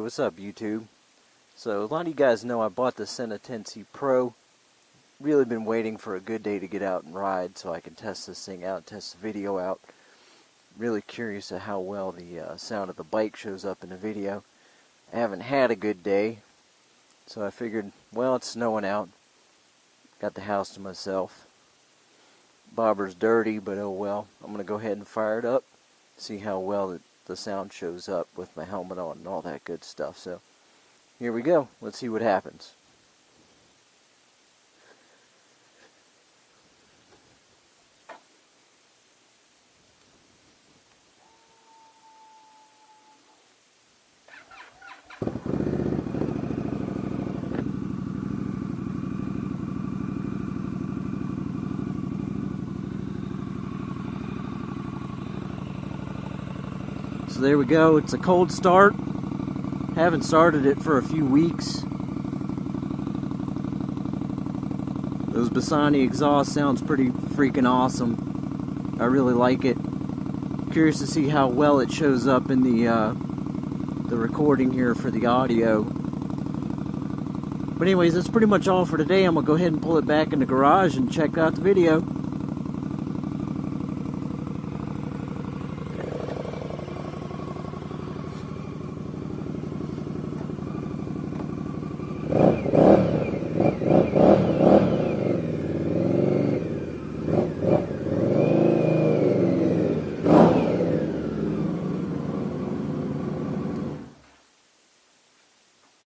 what's up YouTube? So a lot of you guys know I bought the Sena 10C Pro. Really been waiting for a good day to get out and ride so I can test this thing out, test the video out. Really curious at how well the sound of the bike shows up in the video. I haven't had a good day, so I figured, well, it's snowing out. Got the house to myself. Bobber's dirty, but oh well. I'm going to go ahead and fire it up, see how well the sound shows up with my helmet on and all that good stuff. So here we go. Let's see what happens. So there we go. It's a cold start. Haven't started it for a few weeks. Those Bassani exhaust sounds pretty freaking awesome. I really like it. Curious to see how well it shows up in the recording here for the audio. But anyways, that's pretty much all for today. I'm gonna go ahead and pull it back in the garage and check out the video.